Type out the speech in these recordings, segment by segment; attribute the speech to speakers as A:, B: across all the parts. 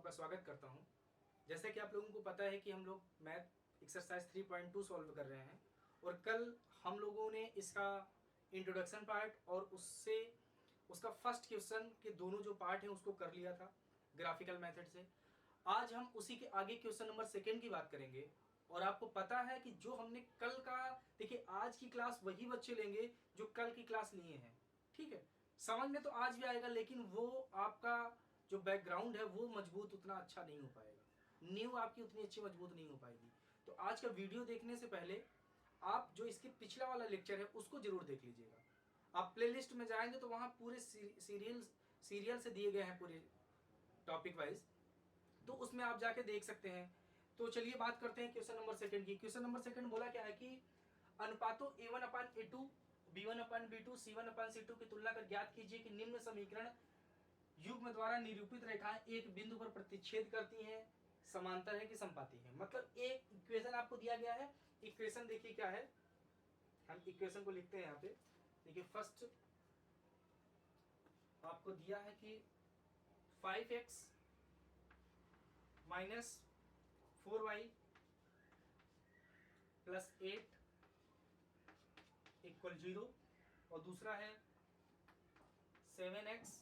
A: आपका स्वागत करता हूं। जैसे कि आप लोगों को पता है कि हम लोग मैथ एक्सरसाइज 3.2 सॉल्व कर रहे हैं और कल हम लोगों ने इसका इंट्रोडक्शन पार्ट और उससे उसका फर्स्ट क्वेश्चन के दोनों जो पार्ट हैं उसको कर लिया था ग्राफिकल मेथड से। आज हम उसी के आगे क्वेश्चन नंबर सेकेंड की बात करेंगे। और आपको पता है कि जो हमने कल का, देखिए आज की क्लास वही बच्चे लेंगे जो कल की क्लास लिए हैं, ठीक है। समझ में तो आज भी आएगा, लेकिन वो आपका जो बैकग्राउंड है वो मजबूत उतना अच्छा नहीं हो पाएगा, नींव आपकी उतनी अच्छी मजबूत नहीं हो पाएगी। तो आज का वीडियो देखने से पहले आप जो इसके पिछला वाला लेक्चर है उसको जरूर देख लीजिएगा। आप प्लेलिस्ट में जाएंगे तो वहां पूरे सीरियल से दिए गए हैं पूरे टॉपिक वाइज, तो उसमें आप जाके देख सकते हैं। तो चलिए बात करते हैं क्वेश्चन नंबर सेकंड की। क्वेश्चन नंबर सेकंड बोला क्या है कि अनुपातों a1/a2, b1/b2, c1/c2 की तुलना कर ज्ञात कीजिए कि निम्न समीकरण युग्म द्वारा निरूपित रेखाएं एक बिंदु पर प्रतिच्छेद करती हैं, समांतर है कि संपाती है। मतलब एक इक्वेशन आपको दिया गया है। इक्वेशन देखिए क्या है, हम इक्वेशन को लिखते हैं यहाँ पे। देखिए फर्स्ट आपको दिया है कि 5x minus 4y plus 8 equal 0, और दूसरा है 7x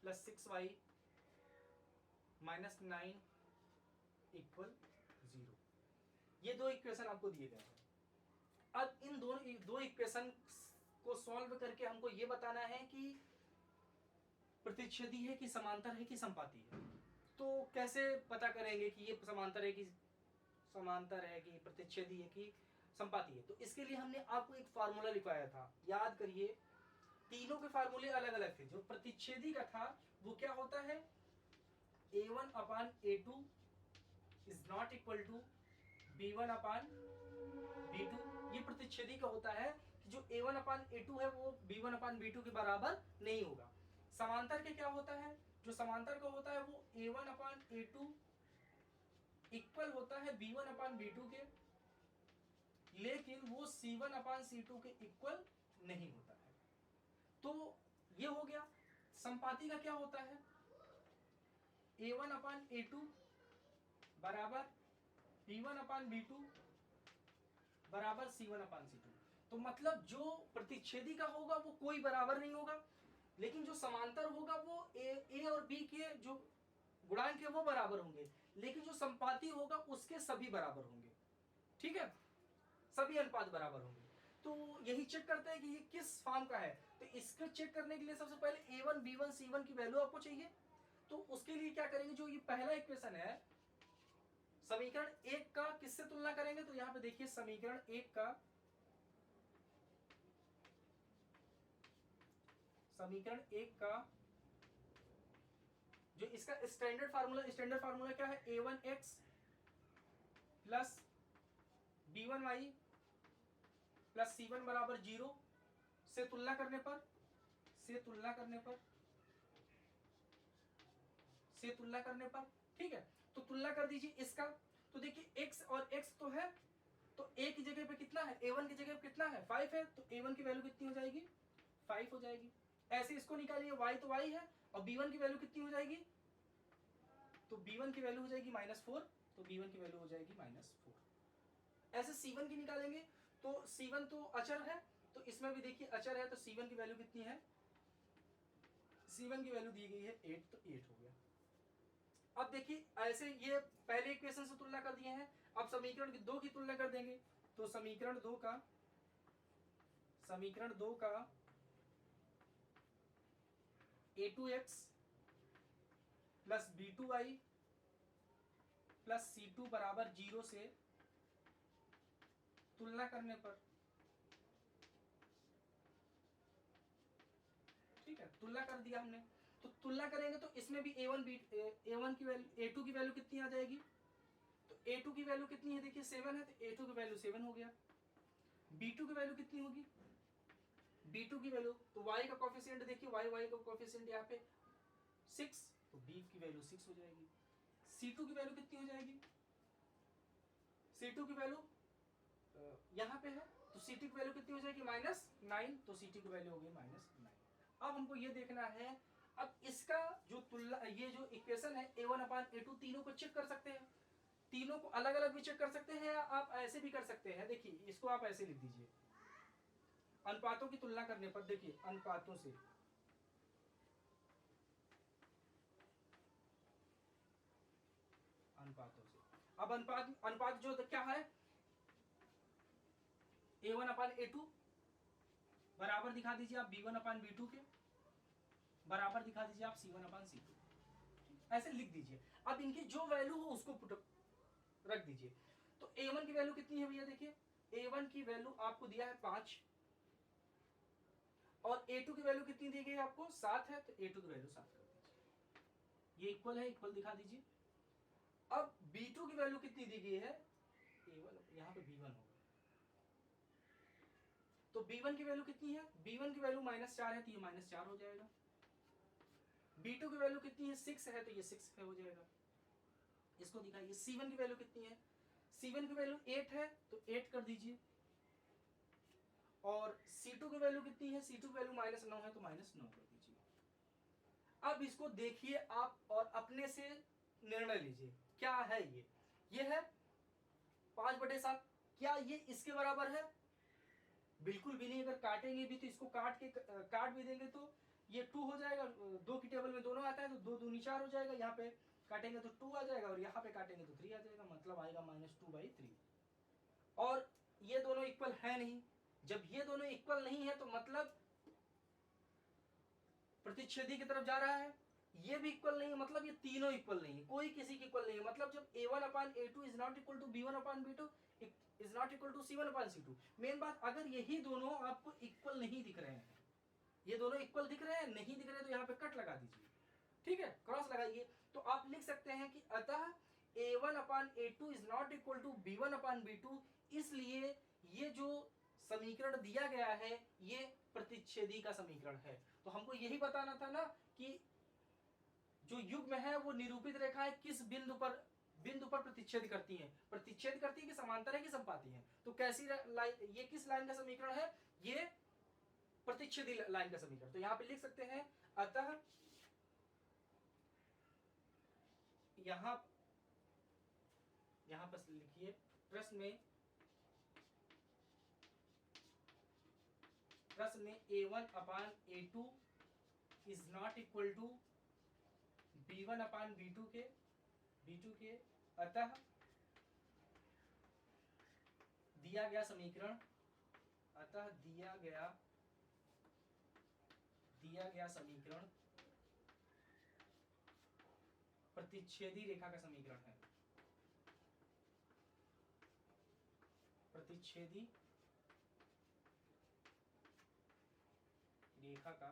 A: plus 6y minus 9 equal 0। ये दो इक्वेशन आपको दिए गए हैं। अब इन दो इक्वेशन को सॉल्व करके हमको ये बताना है कि प्रतिच्छेदी है कि समांतर है कि संपाती है। तो कैसे पता करेंगे कि ये समांतर है कि प्रतिच्छेदी है कि संपाती है? तो इसके लिए हमने आपको एक फार्मूला लिखवाया था, याद करिए। तीनों के फार्मूले अलग अलग थे। जो प्रतिच्छेदी का था वो क्या होता है, a1/a2 is not equal to b1/b2। ये प्रतिच्छेदी का होता है कि जो a1/a2 है वो b1/b2 के बराबर नहीं होगा। समांतर के क्या होता है, जो समांतर का होता है वो a1/a2 इक्वल होता है b1/b2 के, लेकिन वो c1/c2 के इक्वल नहीं होता है। तो ये हो गया। संपाती का क्या होता है, a1/a2 बराबर b1/b2 बराबर c1/c2। तो मतलब जो प्रतिच्छेदी का होगा वो कोई बराबर नहीं होगा, लेकिन जो समांतर होगा वो ए और बी के जो गुणांक है वो बराबर होंगे, लेकिन जो संपाती होगा उसके सभी बराबर होंगे, ठीक है, सभी अनुपात बराबर होंगे। तो यही चेक करते हैं कि ये किस फॉर्म का है। तो इसको चेक करने के लिए सबसे पहले a1 b1 c1 की वैल्यू आपको चाहिए। तो उसके लिए क्या करेंगे, जो ये पहला इक्वेशन है समीकरण एक का किससे तुलना करेंगे, तो यहां पे देखिए समीकरण एक का जो इसका स्टैंडर्ड फार्मूला क्या है, a1x plus b1y plus c1 बराबर 0 से तुलना करने पर ठीक है। तो तुलना कर दीजिए इसका। तो देखिए x और x तो है, तो a की जगह पे कितना है, a1 की जगह पे कितना है, 5 है, तो a1 की वैल्यू कितनी हो जाएगी, 5 हो जाएगी। ऐसे इसको निकालिए, y तो y है, और b1 की वैल्यू कितनी हो जाएगी, तो b1 की वैल्यू हो जाएगी -4, तो b1 की वैल्यू हो जाएगी -4। ऐसे c1 की निकालेंगे, तो c1 तो अचर है, तो इसमें भी देखिए अचर है, तो c1 की वैल्यू कितनी है, c1 की वैल्यू दी गई है 8, तो 8 हो गया। अब देखिए ऐसे ये पहले इक्वेशन से तुलना कर दिए हैं, अब समीकरण 2 की तुलना कर देंगे। तो समीकरण 2 का a2x plus b2y plus c2 बराबर 0 से तुलना करने पर, ठीक है, तुलना कर दिया हमने। तो तुलना करेंगे तो इसमें भी a1 की वैल्यू, a2 की वैल्यू कितनी आ जाएगी, तो a2 की वैल्यू कितनी है, देखिए 7 है, तो a2 की वैल्यू 7 हो गया। b2 की वैल्यू कितनी होगी, b2 की वैल्यू, तो y का कोफिशिएंट देखिए, y का कोफिशिएंट यहाँ पे 6, तो b की वैल्यू 6 हो जाएगी। c2 की वैल्यू कितनी हो जाएगी, c2 की वैल्यू यहाँ पे है, तो c2 की वैल्यू कितनी हो जाएगी, -9, तो c2 की वैल्यू हो गई -9। अब हमको ये देखना है अब इसका जो तुलना, ये जो इक्वेशन है A1 अपान A2, तीनों को चेक कर सकते हैं, तीनों को अलग अलग भी चेक कर सकते हैं, या आप ऐसे भी कर सकते हैं। देखिए इसको आप ऐसे लिख दीजिए, अनुपातों की तुलना करने पर, देखिए अनुपातों से, अनुपातों से, अब अनुपात जो क्या है, A1 अपान A2 बराबर दिखा दीजिए आप B1 अपान B2 के, बराबर दिखा दीजिए आप C1 अपान C2, ऐसे लिख दीजिए। अब इनकी जो वैल्यू हो उसको पुट रख दीजिए। तो A1 की वैल्यू कितनी है भैया, देखिए A1 की वैल्यू आपको दिया है 5, और A2 की वैल्यू कितनी दी गई आपको, 7 है, तो A2 की वैल्यू 7 कर दीजिए, ये इक्वल है, इक्वल दिखा दीजिए। अब B2 की वैल्यू कितनी दी गई है, A1, यहाँ पे B1 होगा, तो B1 की वैल्यू कितनी है, B1 की वैल्यू -4 है, तो ये -4 हो जाएगा। B2 की वैल्यू कितनी है, 6 है, तो ये 6 हो जाएगा। इसको दिखाइए, C1 की वैल्यू कितनी है, C1 की वैल्यू 8 है, तो 8 कर दीजिए। और C2 की वैल्यू कितनी है, C2 की वैल्यू -9 है, तो -9 कर दीजिए। अब इसको देखिए आप और अपने से निर्णय लीजिए, क्या है ये है 5/7, क्या ये इसके बराबर है, बिल्कुल भी नहीं। अगर काटेंगे भी तो इसको काट भी देंगे तो ये 2 हो जाएगा, 2 की टेबल में दोनों आता है, तो 2 दूनी 4 हो जाएगा, यहाँ पे काटेंगे तो 2 आ जाएगा, और यहाँ पे काटेंगे तो 3 आ जाएगा, मतलब आएगा -2/3। और ये दोनों इक्वल है नहीं, जब ये दोनों इक्वल नहीं है तो मतलब प्रतिच्छेदी की तरफ जा रहा है, ये भी इक्वल नहीं है, मतलब ये तीनों इक्वल नहीं है, कोई किसी की इक्वल नहीं है। मतलब जब A1 upon A2 is not equal to B1 upon B2 is not equal to C1 upon C2। मेन बात, अगर यही दोनों आपको इक्वल नहीं दिख रहे हैं, ये दोनों इक्वल दिख रहे हैं, नहीं दिख रहे हैं, तो यहाँ पे कट लगा दीजिए, ठीक है, क्रॉस लगाइए। तो आप लिख सकते हैं कि अतः A1 upon A2 is not equal to B1 upon B2, इसलिए ये जो समीकरण दिया गया है ये प्रतिच्छेदी का समीकरण है। तो हमको यही बताना था ना कि जो युग्म है वो निरूपित रेखाएं किस बिंदु पर प्रतिच्छेद करती हैं, प्रतिच्छेद करती है कि समांतर है कि संपाती है। तो कैसी लाइन, ये किस लाइन का समीकरण है, ये प्रतिच्छेदी लाइन का समीकरण। तो यहाँ पे लिख सकते हैं, अतः यहाँ पर लिखिए प्रश्न में A1 upon A2 is not equal to B1 upon B2 के, अतः दिया गया समीकरण, प्रतिच्छेदी रेखा का समीकरण है, प्रतिच्छेदी रेखा का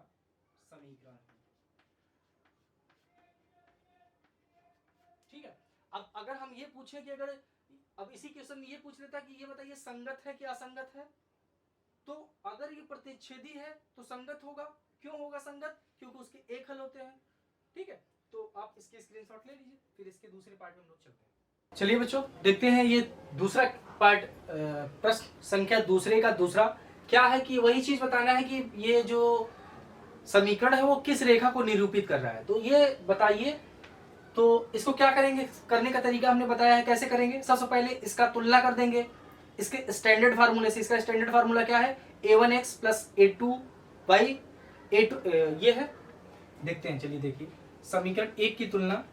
A: समीकरण है, ठीक है। अब अगर हम ये पूछें कि अगर अब इसी क्वेश्चन में ये पूछ लेता कि ये बताइए संगत है कि असंगत है, तो अगर ये प्रतिच्छेदी है तो संगत होगा। क्यों होगा संगत, क्योंकि उसके एक हल होते हैं, ठीक है। तो आप इसके स्क्रीनशॉट ले लीजिए, फिर इसके दूसरे पार्ट में हम लोग चलते हैं। चलिए बच्चों देखते हैं ये दूसरा पार्ट, प्रश्न संख्या दूसरे का दूसरा क्या है कि वही चीज बताना है कि ये जो समीकरण है वो किस रेखा को निरूपित कर रहा है, तो ये बताइए। तो इसको क्या करेंगे, करने का तरीका हमने बताया है कैसे करेंगे। सबसे पहले इसका तुलना कर देंगे इसके स्टैंडर्ड फार्मूले से। इसका स्टैंडर्ड फार्मूला क्या है, A1x प्लस A2 ये है, देखते हैं, चलिए देखिए। समीकरण 1 की तुलना,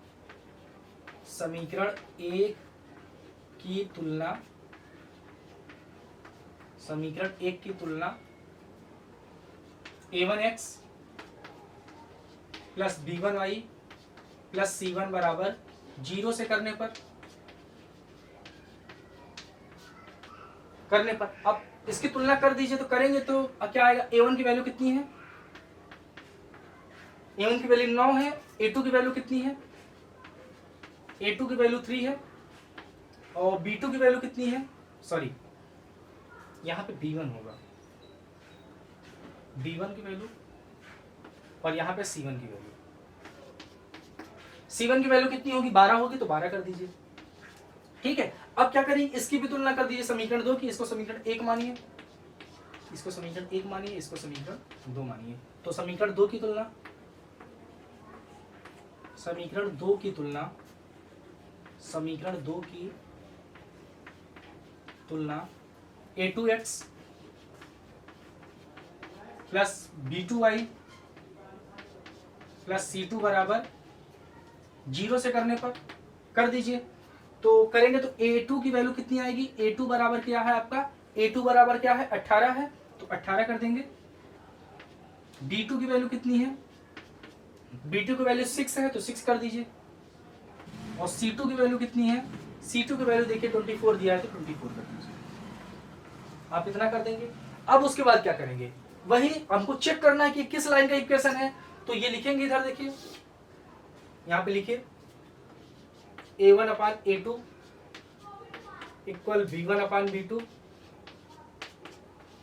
A: समीकरण 1 की तुलना A1x plus B1y plus C1 बराबर 0 से करने पर अब इसकी तुलना कर दीजिए। तो करेंगे तो क्या आएगा, A1 की वैल्यू कितनी है, A1 की वैल्यू 9 है, A2 की वैल्यू कितनी है, A2 की वैल्यू 3 है, और B2 की वैल्यू कितनी है, सॉरी यहाँ पे B1 होगा, B1 की वैल्यू, और यहाँ पे C1 की वैल्यू। C1 की वैल्यू कितनी होगी, 12 होगी, तो 12 कर दीजिए, ठीक है। अब क्या करेंगे, इसकी भी तुलना कर दीजिए समीकरण 2 की। इसको समीकरण 1 मानिए, इसको समीकरण 2 मानिए। तो समीकरण 2 की तुलना, समीकरण 2 की तुलना, समीकरण 2 की तुलना a2x plus b2y plus c2 बराबर 0 से करने पर कर दीजिए। तो करेंगे तो a2 की वैल्यू कितनी आएगी, a2 बराबर क्या है आपका, a2 बराबर क्या है 18 है, तो 18 कर देंगे। b2 की वैल्यू कितनी है, b2 की वैल्यू 6 है, तो 6 कर दीजिए। और c2 की वैल्यू कितनी है, c2 की वैल्यू देखिए 24 दिया है, तो 24 कर दीजिए। आप इतना कर देंगे। अब उसके बाद क्या करेंगे, वही हमको चेक करना है कि किस लाइन का इक्वेशन है, तो ये लिखेंगे इधर देखिए, यहां पे लिखिए a1 upon a2 equal b1 upon b2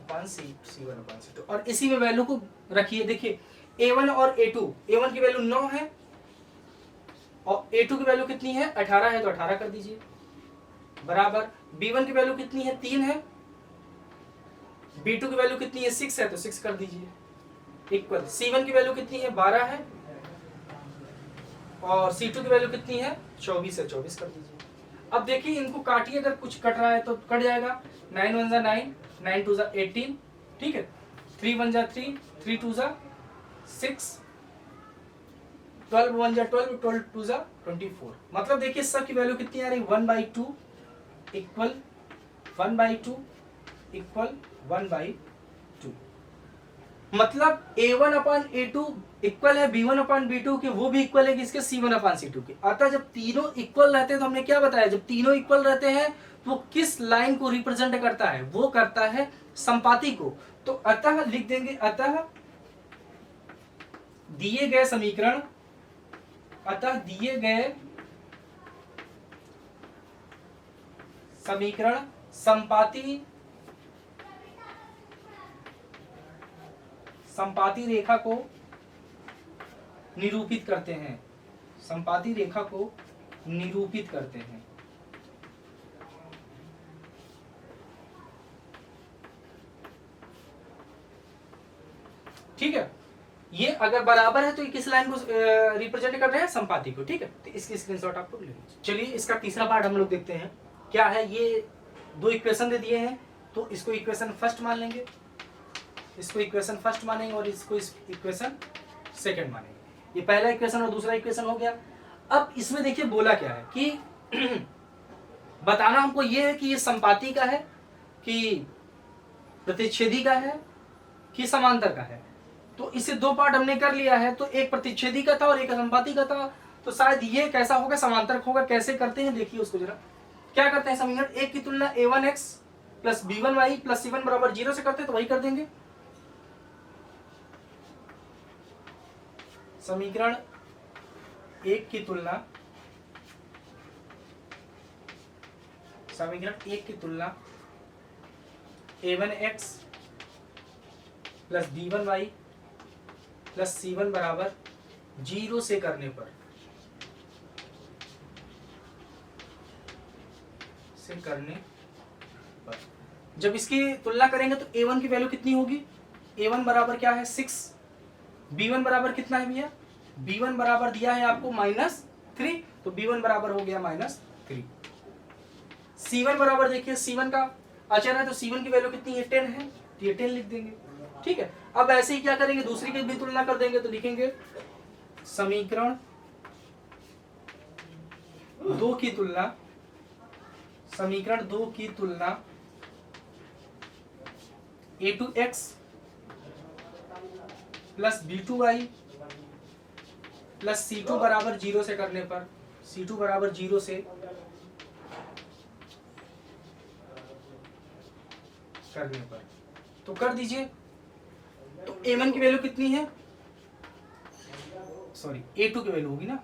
A: अपान c1 अपान c2, और इसी में वैल्यू को रखिए। देखिए a1 और a2, a1 की वैल्यू 9 है और a2 की वैल्यू कितनी है 18 है, तो 18 कर दीजिए, बराबर b1 की वैल्यू कितनी है 3 है, b2 की वैल्यू कितनी है 6 है, तो 6 कर दीजिए, इक्वल c1 की वैल्यू कितनी है 12 है और c2 की वैल्यू कितनी है 24 है, 24 कर दीजिए। अब देखिए इनको काटिए, अगर कुछ कट रहा है तो कट जाएगा। 9 1 जा 9, 9 2 जा 18, ठीक है, 3 1 जा 3, 3 2 जा 6, 12 1 जा 12, 12 2 जा 24। मतलब देखिए सब की वैल्यू कितनी आ रही, 1/2 इक्वल 1/2 इक्वल 1/2। मतलब a1 अपान a2 इक्वल है b1 अपान b2 के, वो भी इक्वल है किसके, c1 अपान c2 के। अतः जब तीनों इक्वल रहते हैं, तो हमने क्या बताया, जब तीनों इक्वल रहते हैं तो किस लाइन को रिप्रेजेंट करता है, वो करता है संपाती को। तो अतः लिख देंगे, अतः दिए गए समीकरण, अतः दिए गए समीकरण संपाती रेखा को निरूपित करते हैं, संपाती रेखा को निरूपित करते हैं। ठीक है, ये अगर बराबर है तो ये किस लाइन को रिप्रेजेंट कर रहे हैं, संपाती को। ठीक है, तो इसकी स्क्रीनशॉट आपको ले लीजिए। चलिए इसका तीसरा पार्ट हम लोग देखते हैं क्या है। ये दो इक्वेशन दे दिए हैं, तो इसको इक्वेशन फर्स्ट मान लेंगे, इसको इक्वेशन फर्स्ट मानेंगे और इसको इक्वेशन सेकंड मानेंगे। ये पहला इक्वेशन और दूसरा इक्वेशन हो गया। अब इसमें देखिए बोला क्या है कि बताना हमको ये है कि ये संपाती का है कि प्रतिच्छेदी का है कि समांतर का है। तो इसे दो पार्ट हमने कर लिया है, तो एक प्रतिच्छेदी का था और एक संपाती का था। तो शायद ये कैसा होगा, समांतर होगा। कैसे करते हैं देखिए उसको जरा। क्या करते हैं, समीकरण एक की तुलना a1x plus b1y plus c1 बराबर 0 से करते हैं, तो वही कर देंगे। समीकरण एक की तुलना, समीकरण एक की तुलना a1x plus b1y plus c1 बराबर 0 से करने पर, जब इसकी तुलना करेंगे तो a1 की वैल्यू कितनी होगी, a1 बराबर क्या है 6, b1 बराबर कितना है भैया, b1 बराबर दिया है आपको -3, तो b1 बराबर हो गया -3। c1 बराबर देखिए c1 का अचर है, तो c1 की वैल्यू कितनी है 10 है, तो ये 10 लिख देंगे। ठीक है, अब ऐसे ही क्या करेंगे, दूसरी की भी तुलना कर देंगे, तो लिखेंगे समीकरण दो की तुलना, समीकरण दो की तुलना a2x plus b2y plus c2 बराबर 0 से करने पर, c2 बराबर 0 से करने पर, तो कर दीजिए। तो a1 की वैल्यू कितनी है, सॉरी a2 की वैल्यू होगी ना,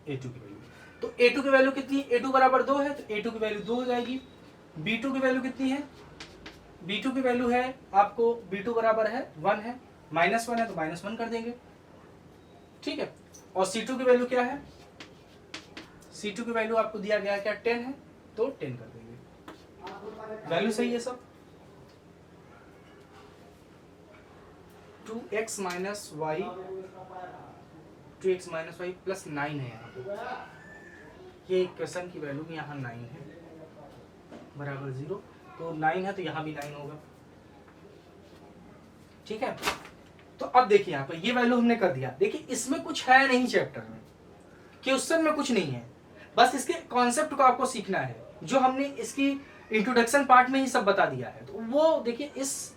A: a2 की वैल्यू, तो a2 की वैल्यू कितनी है, a2 बराबर 2 है, तो a2 की वैल्यू 2 हो जाएगी। b2 की वैल्यू कितनी है, b2 की वैल्यू है आपको, b2 बराबर है 1 है, -1 है, तो -1 कर देंगे। ठीक है, और c2 की वैल्यू क्या है, c2 की वैल्यू आपको दिया गया है क्या 10 है, तो 10 कर देंगे। वैल्यू सही है सब। 2x - y 2x minus Y plus 9 है यहाँ पे। ये इक्वेशन की वैल्यू यहाँ 9 है बराबर 0, तो 9 है तो यहाँ भी 9 होगा। ठीक है, तो अब देखिए यहाँ पर ये वैल्यू हमने कर दिया। देखिए इसमें कुछ है नहीं चैप्टर में, क्वेश्चन में कुछ नहीं है, बस इसके कॉन्सेप्ट को आपको सीखना है जो हमने इसकी इंट्रोडक्शन पार्ट में ही सब बता दिया है। तो वो देखिए इस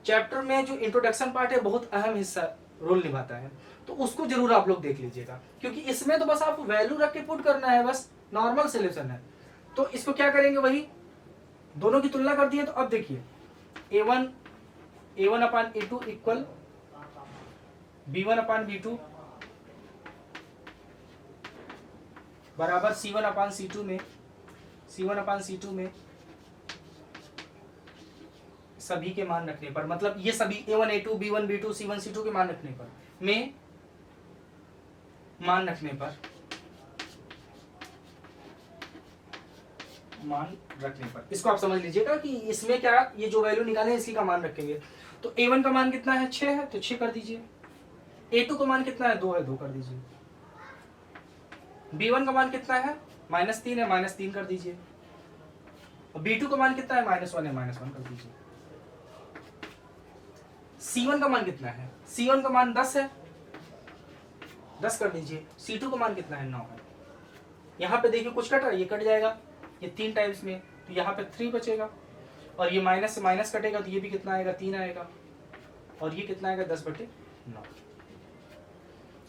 A: चैप्टर में जो इंट्रोडक्शन पार्ट है बहुत अहम हिस्सा रोल निभाता है, तो उसको जरूर आप लोग देख लीजिएगा, क्योंकि इसमें तो बस आपको वैल्यू रख के पुट करना है, बस नॉर्मल सोल्यूशन है। तो इसको क्या करेंगे, वही दोनों की तुलना कर दिए। तो अब देखिए a1 upon a2 equal b1 upon b2 बराबर c1 अपान c2 में सभी के मान रखने पर, मतलब ये सभी a1 a2 b1 b2 c1 c2 के मान रखने पर, मान रखने पर इसको आप समझ लीजिएगा कि इसमें क्या, ये जो वैल्यू निकाले इसी का मान रखेंगे। तो a1 का मान कितना है, 6 है, तो 6 कर दीजिए। a2 का मान कितना है, 2 है, 2 कर दीजिए। b1 का मान कितना है, -3 है, -3 कर दीजिए। और b2 का मान कितना है, -1 है, -1 कर दीजिए। c1 का मान कितना है, c1 का मान 10 है, 10 कर दीजिए। c2 का मान कितना है, 9 है। यहाँ पे देखिए कुछ कट रहा है, ये कट जाएगा, ये 3 टाइम्स में, तो यहाँ पे 3 बचेगा, और ये माइनस से माइनस कटेगा तो ये भी कितना आएगा, 3 आएगा, और ये कितना आएगा, 10/9।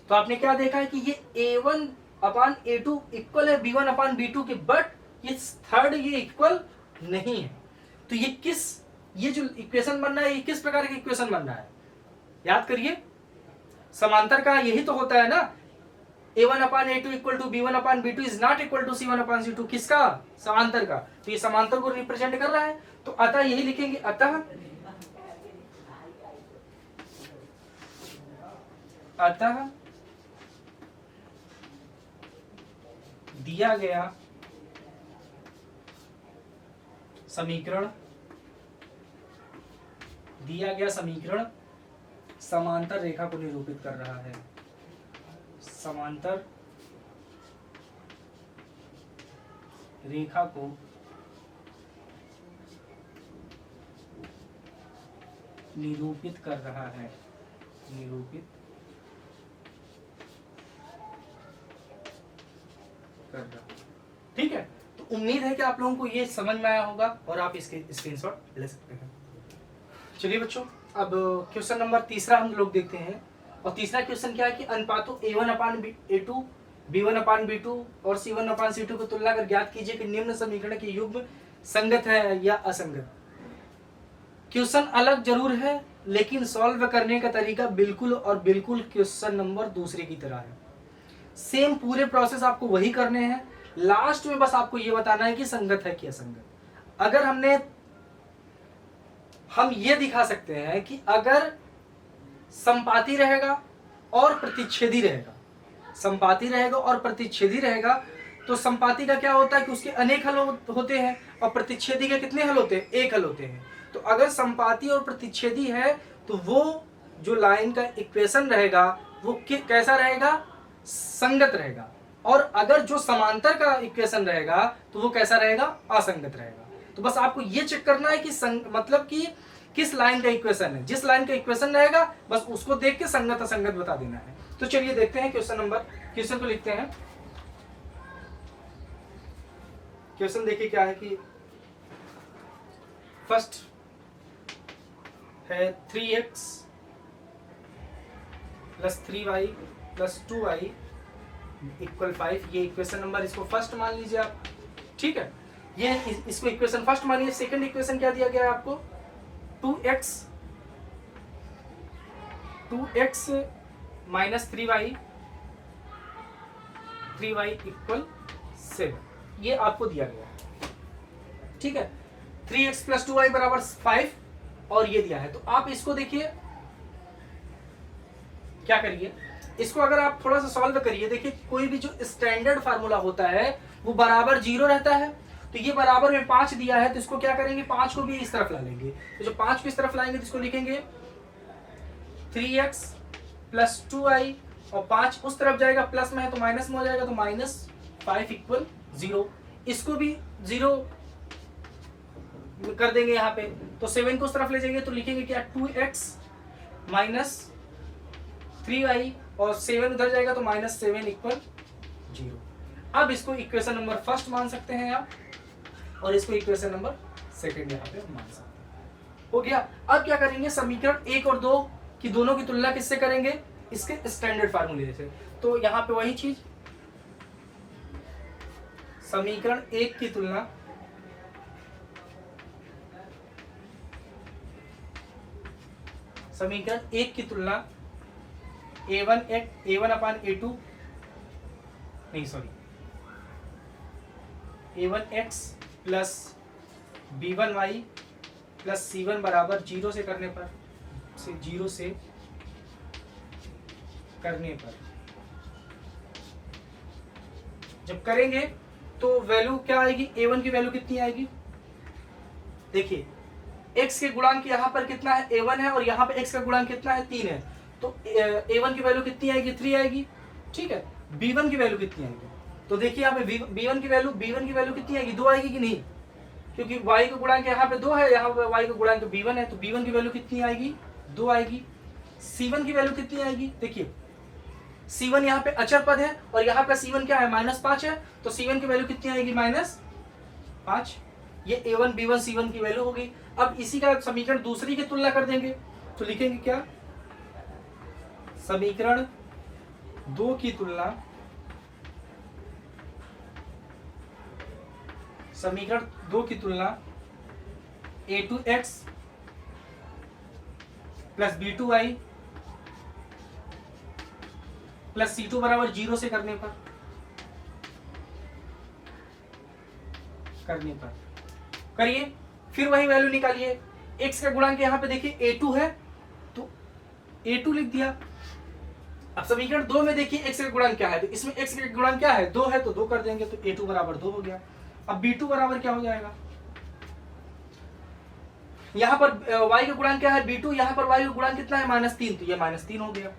A: तो आपने क्या देखा है कि ये a1 अपान a2 इक्वल है b1 अपान b2 के, बट ये थर्ड ये इक्वल नहीं है। तो ये जो इक्वेशन बन रहा है, ये किस प्रकार का इक्वेशन बन रहा है, याद करिए, समांतर का यही तो होता है ना, a1 upon a2 equal to b1 upon b2 is not equal to c1 upon c2। किसका, समांतर का। तो ये समांतर को रिप्रेजेंट कर रहा है, तो अतः यही लिखेंगे, अतः दिया गया समीकरण समांतर रेखा को निरूपित कर रहा है, समांतर रेखा को निरूपित कर रहा है, ठीक है। तो उम्मीद है कि आप लोगों को ये समझ में आया होगा और आप इसके स्क्रीनशॉट ले सकते हैं। चलिए बच्चों, अब क्वेश्चन नंबर तीसरा हम लोग देखते हैं, और तीसरा क्वेश्चन क्या है कि अनुपातों a1 upon a2 b1 upon b2 और c1 अपान c2 को तुलना कर ज्ञात कीजिए कि निम्न समीकरण के युग्म संगत है या असंगत। क्वेश्चन अलग जरूर है, लेकिन सॉल्व करने का तरीका बिल्कुल और बिल्कुल क्वेश्चन नंबर दूसरे की तरह है। सेम पूरे प्रोसेस आपको वही करने हैं, लास्ट में बस आपको ये बताना है कि संगत है कि असंगत। अगर हम ये दिखा सकते हैं कि अगर संपाती रहेगा और प्रतिच्छेदी रहेगा, तो संपाती का क्या होता है कि उसके अनेक हल होते हैं, और प्रतिच्छेदी के कितने हल होते हैं, एक हल होते हैं। तो अगर संपाती और प्रतिच्छेदी है तो वो जो लाइन का इक्वेशन रहेगा वो कैसा रहेगा, संगत रहेगा, और अगर जो समांतर का इक्वेशन रहेगा तो वो कैसा रहेगा, असंगत रहेगा। तो बस आपको ये चेक करना है कि मतलब कि किस लाइन का इक्वेशन है, जिस लाइन का इक्वेशन रहेगा बस उसको देख के संगत असंगत बता देना है। तो चलिए देखते हैं क्वेश्चन को लिखते हैं। क्वेश्चन देखिए क्या है कि फर्स्ट है 3x plus 3y plus 2y equal 5। ये इक्वेशन नंबर, इसको फर्स्ट मान लीजिए आप, ठीक है। ये इसको इक्वेशन फर्स्ट मानिए। सेकंड इक्वेशन क्या दिया गया है आपको, 2x माइनस 3y इक्वल 7, ये आपको दिया गया है, ठीक है। 3x प्लस 2y बराबर 5 और ये दिया है। तो आप इसको देखिए, क्या करिए, इसको अगर आप थोड़ा सा सॉल्व करिए, देखिए कोई भी जो स्टैंडर्ड फार्मूला होता है वो बराबर 0 रहता है। तो ये बराबर में 5 दिया है, तो इसको क्या करेंगे, 5 को भी इस तरफ ला लेंगे। तो जो 5 को इस तरफ लाएंगे तो इसको लिखेंगे 3x प्लस 2y और 5 उस तरफ जाएगा, प्लस में है तो माइनस में हो जाएगा, तो -5 इक्वल 0। इसको भी 0 कर देंगे यहाँ पे, तो 7 को उस तरफ ले जाएंगे तो लिखेंगे क्या 2x माइनस 3y, और 7 उधर जाएगा तो -7 इक्वल 0। अब इसको इक्वेशन नंबर फर्स्ट मान सकते हैं आप, और इसको इक्वेशन नंबर सेकंड यहाँ पे मान सकते हैं। हो गया। अब क्या करेंगे, समीकरण 1 और 2 की दोनों की तुलना किससे करेंगे, इसके स्टैंडर्ड फार्मूले से। तो यहाँ पे वही चीज, समीकरण 1 की तुलना a1x plus b1y plus c1 बराबर 0 से करने पर, जब करेंगे तो वैल्यू क्या आएगी, a1 की वैल्यू कितनी आएगी, देखिए x के गुणांक यहाँ पर कितना है, a1 है, और यहाँ पे x का गुणांक कितना है, 3 है, तो a1 की वैल्यू कितनी आएगी, 3 आएगी। ठीक है, b1 की वैल्यू कितनी आएगी, तो देखिए यहाँ पे b1 की वैल्यू कितनी आएगी, 2 आएगी कि नहीं, क्योंकि y का गुणांक यहाँ पे 2 है, यहाँ पे y का गुणांक b1 है, तो b1 की वैल्यू कितनी आएगी, 2 आएगी। c1 की वैल्यू कितनी आएगी, देखिए c1 यहाँ पे अचर पद है, और यहाँ पे c1 क्या है, -5 है, तो c1 की वैल्यू कितनी आएगी, -5। ये a1 b1 c1 की वैल्यू होगी। अब इसी का समीकरण दूसरी की तुलना कर देंगे, तो लिखेंगे क्या, समीकरण 2 की तुलना a2x plus b2y plus c2 बराबर 0 से करने पर करिए, फिर वही वैल्यू निकालिए। x का गुणांक यहाँ पे देखिए a2 है, तो a2 लिख दिया। अब समीकरण 2 में देखिए x का गुणांक क्या है, तो इसमें x का गुणांक क्या है, 2 है, तो 2 कर देंगे, तो a2 बराबर 2 हो गया। अब b2 बराबर क्या हो जाएगा, यहाँ पर y का गुणांक क्या है, b2, यहाँ पर y का गुणांक कितना है, -3, तो ये -3 हो गया।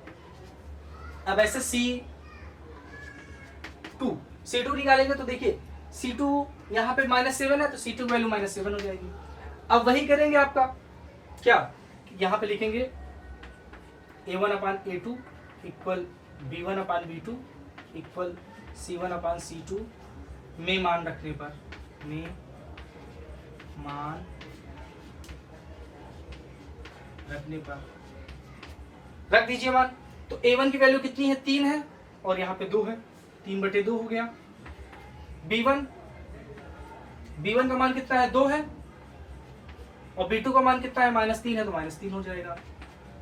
A: अब ऐसे c2 निकालेंगे, तो देखिए c2 यहाँ पे -7 है, तो c2 की वैल्यू -7 हो जाएगी। अब वही करेंगे आपका क्या, यहाँ पे लिखेंगे a1/a2 equal b1/b2 equal c1/c2 में मान रखने पर, रख दीजिए मान। तो a1 की वैल्यू कितनी है, 3 है, और यहाँ पे 2 है, 3/2 हो गया। b1 का मान कितना है, 2 है, और b2 का मान कितना है, -3 है, तो -3 हो जाएगा।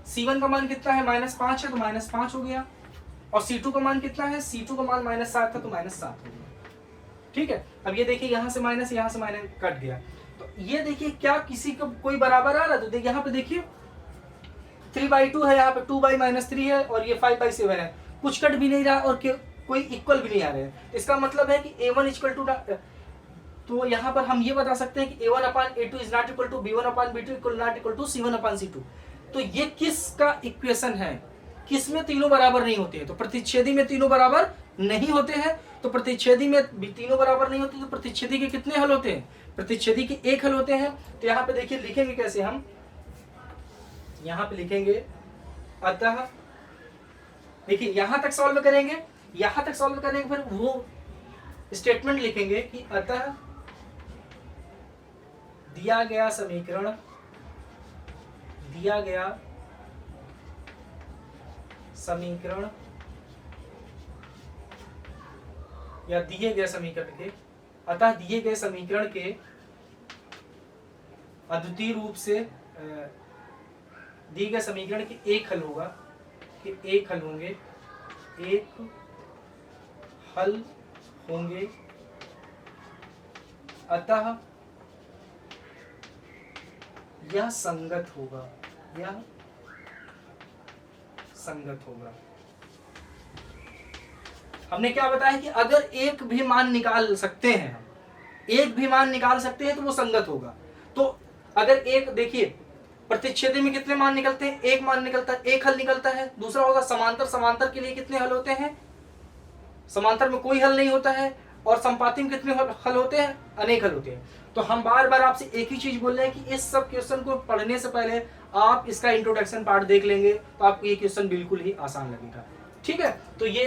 A: c1 का मान कितना है, -5 है, तो -5 हो गया, और c2 का मान कितना है, c2 का मान -7 था, तो -7 हो गया। ठीक है, अब ये देखिए यहाँ से माइनस कट गया, तो ये देखिए क्या किसी को कोई बराबर आ रहा है, तो देखिए यहाँ पे देखिए 3/2 है, यहाँ पे 2/-3 है, और ये 5/7 है, कुछ कट भी नहीं रहा और कोई इक्वल भी नहीं आ रहे हैं। इसका मतलब है कि a1 इक्वल टू, तो यहाँ पर हम ये बता सकते हैं कि a1/a2 is not equal to b1/b2 equal not equal to c1/c2। तो ये किसका इक्वेशन है, किसमें तीनों बराबर नहीं होते हैं, तो प्रतिच्छेदी में तीनों बराबर नहीं होते हैं, तो प्रतिच्छेदी में भी तीनों बराबर नहीं होते, तो प्रतिच्छेदी के कितने हल होते हैं, प्रतिच्छेदी के 1 हल होते हैं। तो यहाँ पे देखिए लिखेंगे कैसे, हम यहाँ पे लिखेंगे, अतः देखिए यहाँ तक सॉल्व करेंगे, फिर वो स्टेटमेंट लिखेंगे कि अतः दिया गया समीकरण या दिए गए समीकरण के, अतः दिए गए समीकरण के अद्वितीय रूप से दिए गए समीकरण के एक हल होगा, कि एक हल होंगे, अतः यह संगत होगा, हमने क्या बताया कि अगर एक भी मान निकाल सकते हैं, तो वो संगत होगा। तो अगर एक देखिए प्रतिच्छेदी में कितने मान निकलते हैं? एक मान निकलता है, एक हल निकलता है। दूसरा होगा समांतर, समांतर के लिए कितने हल होते हैं? समांतर में कोई हल नहीं होता है। और संपाती में कितने हल होते हैं? अनेक हल होते हैं। तो हम बार बार आपसे एक ही चीज बोल रहे हैं कि इस सब क्वेश्चन को पढ़ने से पहले आप इसका इंट्रोडक्शन पार्ट देख लेंगे तो आपको ये क्वेश्चन बिल्कुल ही आसान लगेगा। ठीक है, तो ये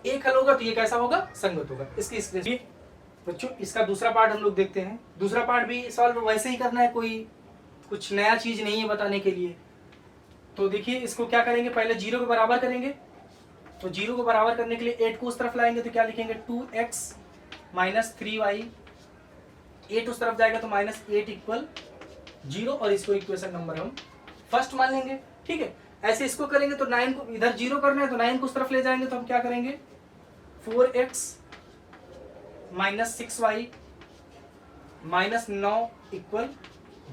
A: एक हल होगा तो ये कैसा होगा? संगत होगा। इसकी स्क्रीन बच्चों, इसका दूसरा पार्ट हम लोग देखते हैं। दूसरा पार्ट भी सॉल्व वैसे ही करना है, कोई कुछ नया चीज नहीं है बताने के लिए। तो देखिए इसको क्या करेंगे, पहले 0 के बराबर करेंगे। तो 0 को बराबर करने के लिए 8 को उस तरफ लाएंगे तो क्या लिखेंगे? 2x minus 3y। 8 उस तरफ जाएगा तो -8 इक्वल 0 और इसको इक्वेशन नंबर हम फर्स्ट मान लेंगे। ठीक है, ऐसे इसको करेंगे तो 9 को इधर 0 करना है तो 9 को उस तरफ ले जाएंगे तो हम क्या करेंगे? 4x minus 6y minus 9 equal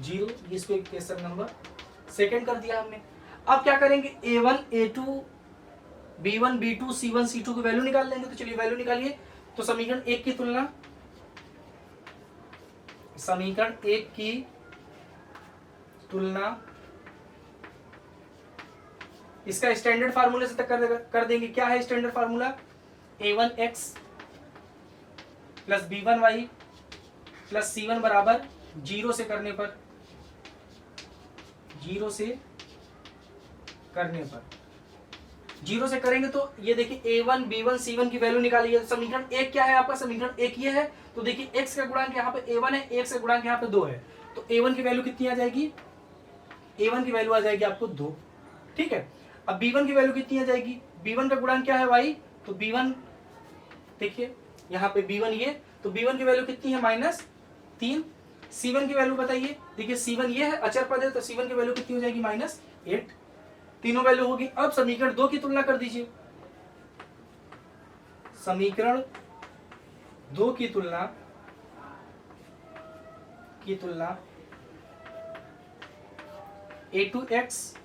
A: 0। इसको इक्वेशन नंबर सेकेंड कर दिया हमने। अब क्या करेंगे? a1 a2 b1 b2 c1 c2 की वैल्यू निकाल लेंगे। तो चलिए वैल्यू निकालिए। तो समीकरण 1 की तुलना, समीकरण 1 की तुलना इसका स्टैंडर्ड फार्मूले से तक कर देंगे। क्या है standard formula? a1x plus b1y plus c1 बराबर 0 से करने पर, 0 से करने पर, 0 से करेंगे तो ये देखिए a1 b1 c1 की वैल्यू निकालिए। समीकरण 1 क्या है आपका? समीकरण 1 ये है। तो देखिए x का गुणांक यहाँ पे a1 है, x का गुणांक यहाँ पे 2 है। तो a1 की वैल्यू कितनी आ जाएगी? a1 की वैल्यू आ जाएगी आपको 2। ठीक है, अब b1 की वैल्यू कितनी आ जाएगी? b1 का गुणांक क्या है y? तो b1 देखिए यहाँ पे b1 ये, तो b1 की वैल्यू कितनी है? -3। c1 की वैल्यू बताइए। देखिए c1 ये है, अचर पद है, तो c1 की वैल्यू कितनी हो जाएगी? -8। तीनों वैल्यू होगी। अब समीकरण 2 की तुलना कर दीजिए। समीकरण 2 की तुलना a2x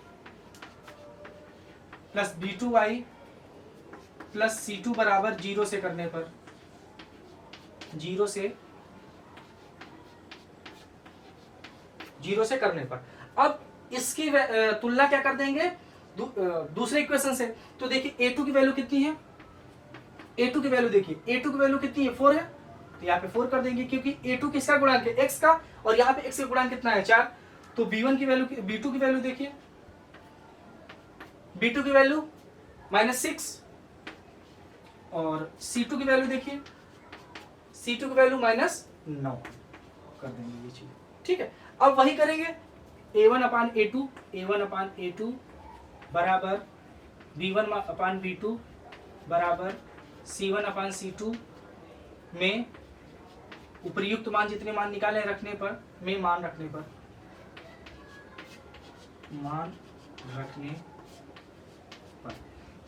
A: plus b2y plus c2 बराबर 0 से करने पर, 0 से करने पर अब इसकी तुलना क्या कर देंगे? दूसरे इक्वेशन से। तो देखिए a2 की वैल्यू कितनी है? a2 की वैल्यू देखिए, a2 की वैल्यू कितनी है? 4 है। तो यहाँ पे 4 कर देंगे क्योंकि a2 किसका गुणांक है? x का, और यहाँ पे x का गुणांक कितना है? 4। तो b1 की वैल्यू, b2 की वैल्यू देखिए, b2 की वैल्यू -6 और c2 की वैल्यू देखिए, c2 की वैल्यू -9 कर देंगे ये चीज। ठीक है, अब वही करेंगे a1 अपान a2 बराबर b1 अपान b2 बराबर c1 अपान c2 में उपयुक्त मान जितने मान निकाले रखने पर, में मान रखने पर,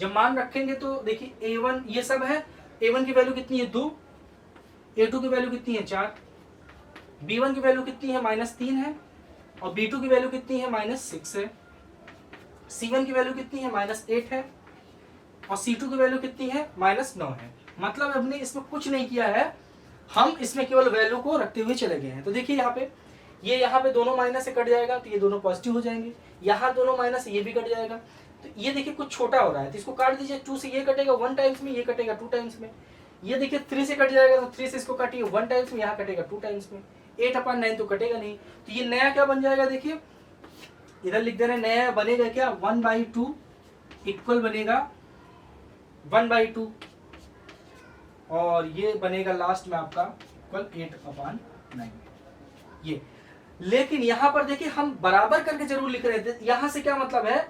A: जब मान रखेंगे तो देखिए a1 ये सब है। a1 की वैल्यू कितनी है? 2। a2 की वैल्यू कितनी है? 4। b1 की वैल्यू कितनी है? -3 है। और b2 की वैल्यू कितनी है? -6 है। c1 की वैल्यू कितनी है? -8 है। और c2 की वैल्यू कितनी है? -9 है। मतलब हमने इसमें कुछ नहीं किया है, हम इसमें केवल वैल्यू को रखते हुए चले गए हैं। तो देखिए यहाँ पे ये, यहाँ पे दोनों माइनस से कट जाएगा तो ये दोनों पॉजिटिव हो जाएंगे। यहाँ दोनों माइनस से ये भी कट जाएगा। तो ये देखिए कुछ छोटा हो रहा है तो इसको काट दीजिए। 2 से ये कटेगा 1 टाइम्स में, ये कटेगा 2 टाइम्स में। ये देखिए 3 से कट जाएगा तो 3 से इसको काटिए 1 टाइम्स में, यहाँ कटेगा 2 टाइम्स में। 8/9 तो कटेगा नहीं। तो ये नया क्या बन जाएगा? देखिए इधर लिख दे रहे हैं, नया बनेगा क्या? 1/2 इक्वल बनेगा 1/2 और ये बनेगा लास्ट में आपका इक्वल 8/9 ये। लेकिन यहाँ पर देखिए हम बराबर करके जरूर लिख रहे थे। यहाँ से क्या मतलब है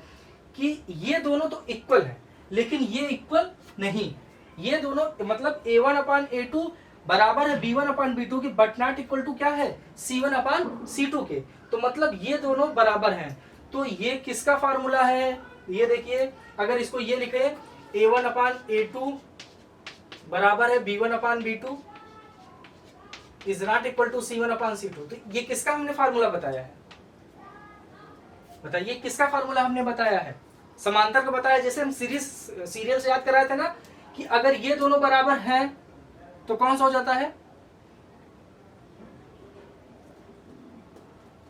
A: कि ये दोनों तो इक्वल है लेकिन ये इक्वल नहीं। ये दोनों मतलब a1/a2 बराबर है b1/b2 के, बट नॉट इक्वल टू क्या है? c1/c2 के। तो मतलब ये दोनों बराबर हैं। तो ये किसका फार्मूला है? ये देखिए, अगर इसको ये लिखे a1/a2 बराबर है b1/b2 is not equal to c1/c2, तो ये किसका हमने फार्मूला बताया है? बताइए किसका फार्मूला हमने बताया है? समांतर का बताया। जैसे हम सीरियल से याद कराए थे ना कि अगर ये दोनों बराबर हैं तो कौन सा हो जाता है?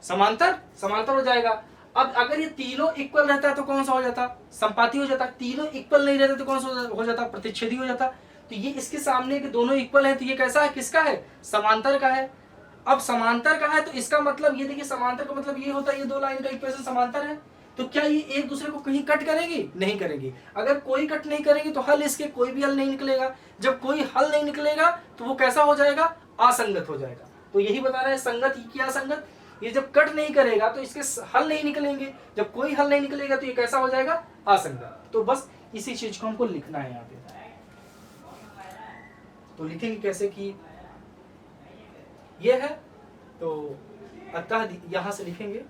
A: समांतर समांतर हो जाएगा। अब अगर ये तीनों इक्वल रहता है तो कौन सा हो जाता, संपाती हो जाता। तीनों इक्वल नहीं रहते तो कौन सा हो जाता, प्रतिच्छेदी हो जाता। तो ये इसके सामने के दोनों इक्वल है तो ये कैसा है, किसका है, समांतर का है। अब समांतर का है तो इसका मतलब ये देखिए, समांतर का मतलब ये होता है ये दो लाइन का इक्वेशन समांतर है। तो क्या ये एक दूसरे को कहीं कट करेगी, नहीं करेगी। अगर कोई कट नहीं करेगी तो हल इसके कोई भी हल नहीं निकलेगा। जब कोई हल नहीं निकलेगा तो वो कैसा हो जाएगा, असंगत हो जाएगा। तो यही बता रहा है संगत क्या संगत, ये जब कट नहीं करेगा तो इसके हल नहीं निकलेंगे। जब कोई हल नहीं निकलेगा तो ये कैसा हो जाएगा, असंगत। तो बस इसी चीज को हमको लिखना है यहाँ पे। तो लिखेंगे कैसे कि ये है, तो अतः यहां से लिखेंगे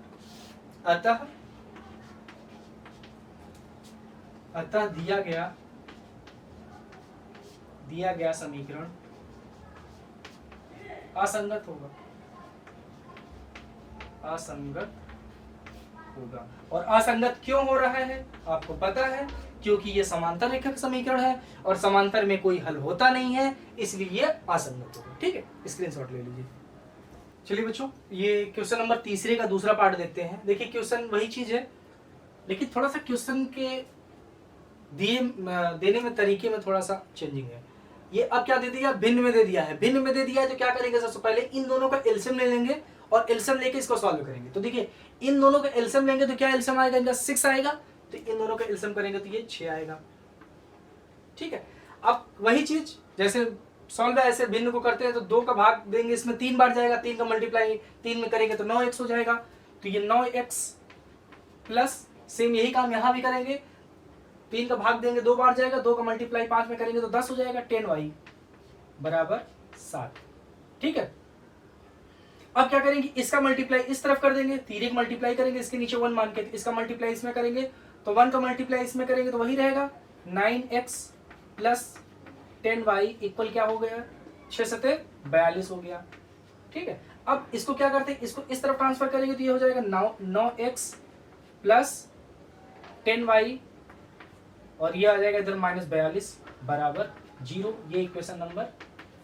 A: अतः दिया गया समीकरण असंगत होगा, असंगत होगा। और असंगत क्यों हो रहा है आपको पता है, क्योंकि ये समांतर रेखा का समीकरण है और समांतर में कोई हल होता नहीं है, इसलिए ये असंगत होगा। ठीक है, स्क्रीनशॉट ले लीजिए। चलिए बच्चों, ये क्वेश्चन नंबर तीसरे का दूसरा पार्ट देखते हैं। देखिए क्वेश्चन वही चीज है, लेकिन थोड़ा सा क्वेश्चन के देने में तरीके में थोड़ा सा चेंजिंग है। ये अब क्या दे दिया, भिन्न में दे दिया है। भिन्न में दे दिया है तो क्या करेंगे, सबसे पहले इन दोनों का एलसीएम ले लेंगे और एलसीएम लेके इसको सॉल्व करेंगे। तो देखिए इन दोनों का एलसीएम लेंगे तो क्या एलसीएम आएगा, इनका 6 आएगा। तो इन दोनों का एलसीएम करेंगे तो ये 6 आएगा। ठीक है, अब वही चीज जैसे सॉल्व ऐसे भिन्न को करते हैं तो 2 का भाग देंगे, इसमें 3 बार जाएगा, 3 का मल्टीप्लाई 3 में करेंगे तो 9x हो जाएगा। तो ये 9x प्लस सेम यही काम यहाँ भी करेंगे, 3 का भाग देंगे 2 बार जाएगा, 2 का मल्टीप्लाई 5 में करेंगे तो 10 हो जाएगा। 10y बराबर 7। ठीक है, अब क्या करेंगे, इसका मल्टीप्लाई इस तरफ कर देंगे, 3 एक मल्टीप्लाई करेंगे इसके नीचे 1 मान के, इसका मल्टीप्लाई इसमें करेंगे तो 1 का मल्टीप्लाई इसमें करेंगे तो वही रहेगा 9x प्लस 10y इक्वल क्या हो गया, 6 सते 42 हो गया। ठीक है, अब इसको क्या करते हैं, इसको इस तरफ ट्रांसफर करेंगे तो ये हो जाएगा 9x प्लस 10y और ये आ जाएगा इधर -42 बराबर 0। ये इक्वेशन नंबर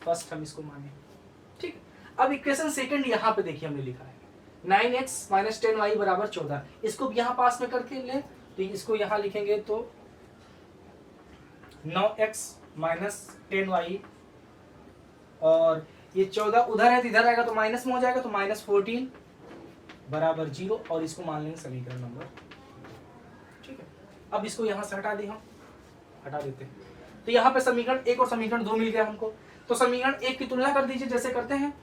A: फर्स्ट हम इसको माने। ठीक है, अब इक्वेशन सेकंड यहाँ पे देखिए हमने लिखा है 9x माइनस 10y बराबर 14। इसको यहाँ पास में करके ले तो इसको यहाँ लिखेंगे तो 9x माइनस 10y और ये 14 उधर है तो इधर आएगा तो माइनस में हो जाएगा तो -14 बराबर 0 और इसको मान लेंगे समीकरण नंबर। ठीक है, अब इसको यहाँ से हटा दें, हम हटा देते हैं तो यहाँ पे समीकरण 1 और समीकरण 2 मिल गया हमको। तो समीकरण 1 की तुलना कर दीजिए जैसे करते हैं।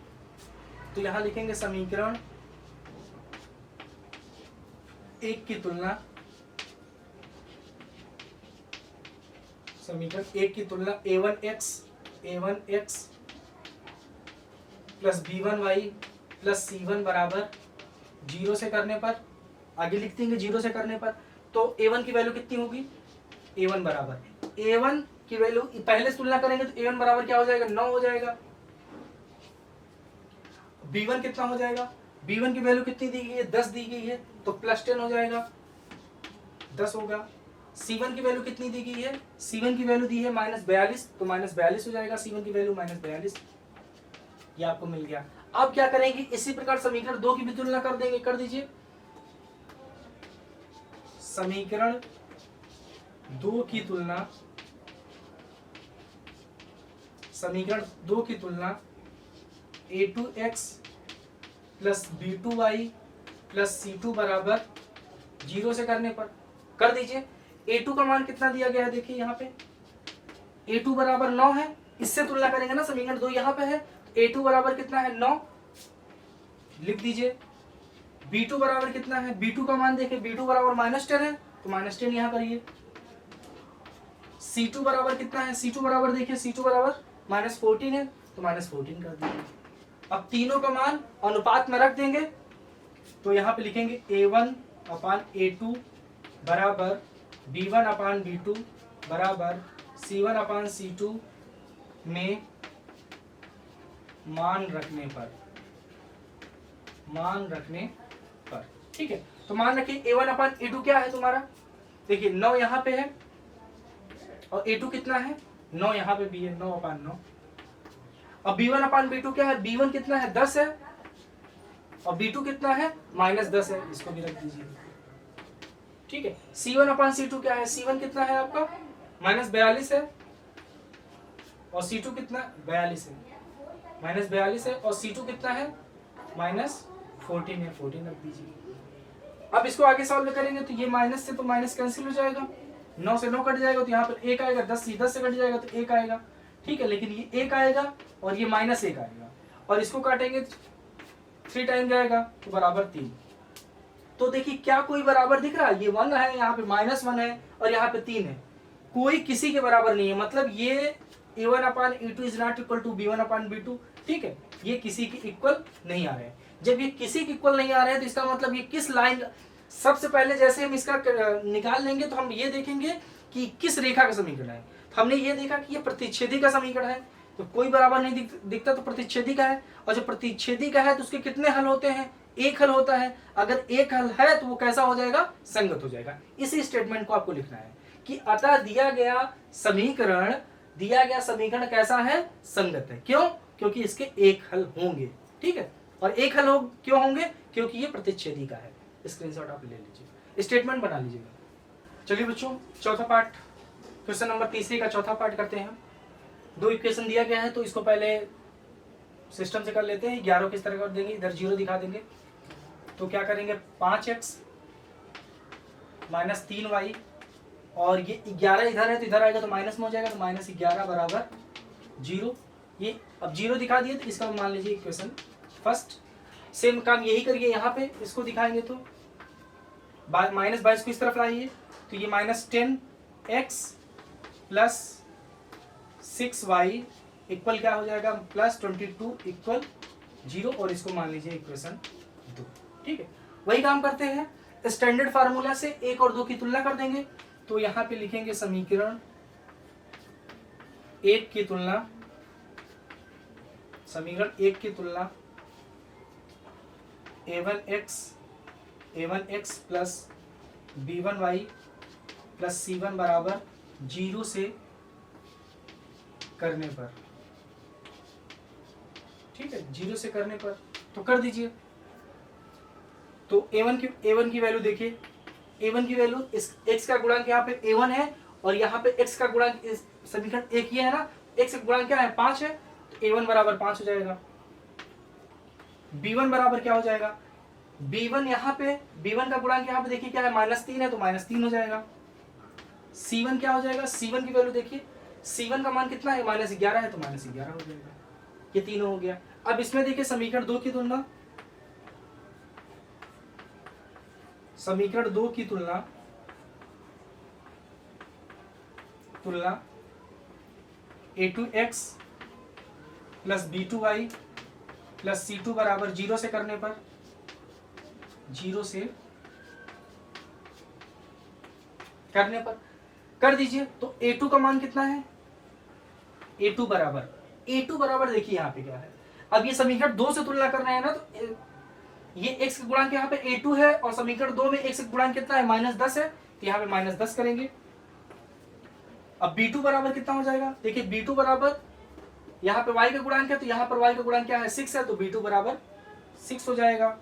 A: तो यहाँ लिखेंगे समीकरण 1 की तुलना, समीकरण 1 की तुलना a1x plus b1y plus c1 बराबर 0 से करने पर, आगे लिख देंगे 0 से करने पर। तो a1 की वैल्यू कितनी होगी, a1 बराबर, a1 की वैल्यू पहले से तुलना करेंगे तो a1 बराबर क्या हो जाएगा, 9 हो जाएगा। b1 कितना हो जाएगा, b1 की वैल्यू कितनी दी गई है, 10 दी गई है तो प्लस 10 हो जाएगा, 10 होगा। c1 की वैल्यू कितनी दी गई है, c1 की वैल्यू दी है -42 तो -42 हो जाएगा, c1 की वैल्यू -42, ये आपको मिल गया। अब क्या करेंगे, इसी प्रकार समीकरण 2 की भी तुलना कर देंगे, कर दीजिए। समीकरण 2 की तुलना, समीकरण 2 की तुलना a2x plus b2y plus c2 बराबर 0 से करने पर कर दीजिए। a2 का मान कितना दिया गया है, देखिए यहाँ पे a2 बराबर 9 है, इससे तुलना करेंगे ना, समीकरण 2 यहाँ पे है, a2 बराबर कितना है 9 लिख दीजिए। b2 बराबर कितना है, b2 का मान देखिए, b2 बराबर -10 है तो -10 यहाँ करिए। c2 बराबर कितना है, c2 बराबर देखिए, c2 बराबर -14 है तो -14 कर दीजिए। अब तीनों का मान अनुपात में रख देंगे तो यहाँ पे लिखेंगे a1/a2 बराबर b1/b2 बराबर c1/c2 में मान रखने पर। ठीक है, तो मान रखिए a1/a2 क्या है तुम्हारा, देखिए 9 यहाँ पे है और a2 कितना है 9 यहाँ पे भी है, 9/9। अब b1/b2 क्या है, b1 कितना है 10 है और B2 कितना है -10 है, इसको भी रख दीजिए। ठीक है, C1/C2 क्या है, C1 कितना है आपका -42 है और C2 कितना 42 है, -42 है और C2 कितना है -14 है, 14 रख दीजिए। अब इसको आगे सॉल्व करेंगे तो ये माइनस से तो माइनस कैंसिल हो जाएगा, 9 से 9 कट जाएगा तो यहाँ पर 1 आएगा, 10 से कट जाएगा तो 1 आएगा। ठीक है, लेकिन ये 1 आएगा और ये -1 आएगा और इसको काटेंगे 3 टाइम जाएगा तो बराबर 3। तो देखिए क्या कोई बराबर दिख रहा है, ये 1 है, यहाँ पे -1 है और यहाँ पे 3 है, कोई किसी के बराबर नहीं है, मतलब ये A1/A2 is not equal to B1/B2। ठीक है, ये किसी के इक्वल नहीं आ रहे हैं। जब ये किसी के इक्वल नहीं आ रहे हैं तो इसका मतलब ये किस लाइन, सबसे पहले जैसे हम इसका निकाल लेंगे तो हम ये देखेंगे कि किस रेखा का समीकरण है। तो हमने ये देखा कि ये प्रतिच्छेदी का समीकरण है, तो कोई बराबर नहीं दिखता तो प्रतिच्छेदी का है, और जो प्रतिच्छेदी का है तो उसके कितने हल होते हैं, एक हल होता है। अगर एक हल है तो वो कैसा हो जाएगा, संगत हो जाएगा। इसी स्टेटमेंट को आपको लिखना है कि अतः दिया गया समीकरण कैसा है, संगत है। क्यों, क्योंकि इसके एक हल होंगे। ठीक है, और एक हल क्यों होंगे, क्योंकि ये प्रतिच्छेदी का है। स्क्रीनशॉट आप ले लीजिए, स्टेटमेंट बना लीजिएगा। चलिए बच्चों, चौथा पार्ट, क्वेश्चन नंबर 3 का चौथा पार्ट करते हैं। 2 इक्वेशन दिया गया है तो इसको पहले सिस्टम से कर लेते हैं। 11 किस तरह कर देंगे, इधर 0 दिखा देंगे तो क्या करेंगे, 5x - 3y और ये 11 इधर है तो इधर आएगा तो माइनस में हो जाएगा, तो -11 बराबर 0। ये अब 0 दिखा दिए तो इसका मान लीजिए इक्वेशन फर्स्ट। सेम काम यही करिए यहाँ पे, इसको दिखाएंगे तो -22 को इस तरफ लाइए तो ये -10x प्लस 6y इक्वल क्या हो जाएगा, +22 इक्वल 0, और इसको मान लीजिए इक्वेशन 2। ठीक है, वही काम करते हैं, स्टैंडर्ड फार्मूला से 1 और 2 की तुलना कर देंगे। तो यहाँ पे लिखेंगे समीकरण 1 की तुलना, समीकरण 1 की तुलना a1x plus b1y plus c1 बराबर 0 से करने पर। ठीक है, 0 से करने पर तो कर दीजिए। तो a1 की वैल्यू देखिए, a1 की वैल्यू इस x का गुणांक यहाँ पे a1 है और यहाँ पे x का गुणांक इस समीकरण 1 ये है ना, x का गुणांक क्या है 5 है, तो a1 बराबर 5 हो जाएगा। b1 बराबर क्या हो जाएगा, b1 यहाँ पे b1 का गुणांक यहाँ पे देखिए क्या है, -3 है तो -3 हो जाएगा। c1 क्या हो जाएगा, c1 की वैल्यू देखिए, c1 का मान कितना है, -11 है तो -11 हो जाएगा। ये तीनों हो गया। अब इसमें देखिए समीकरण 2 की तुलना, समीकरण 2 की तुलना a2x plus b2y plus c2 बराबर 0 से करने पर, 0 से करने पर कर दीजिए। तो a2 का मान कितना है, a2 बराबर देखिए यहाँ पे क्या है। अब ये समीकरण 2 से तुलना कर रहे हैं ना, तो ये x का गुणांक यहाँ पे a2 है और समीकरण 2 में x का गुणांक कितना है, -10 है, तो यहाँ पे -10 करेंगे। अब b2 बराबर कितना हो जाएगा, देखिए b2 बराबर यहाँ पे y का गुणांक है तो यहाँ पर y का गुणांक क्या है, 6 है, तो b2 बराबर 6 हो जाएगा।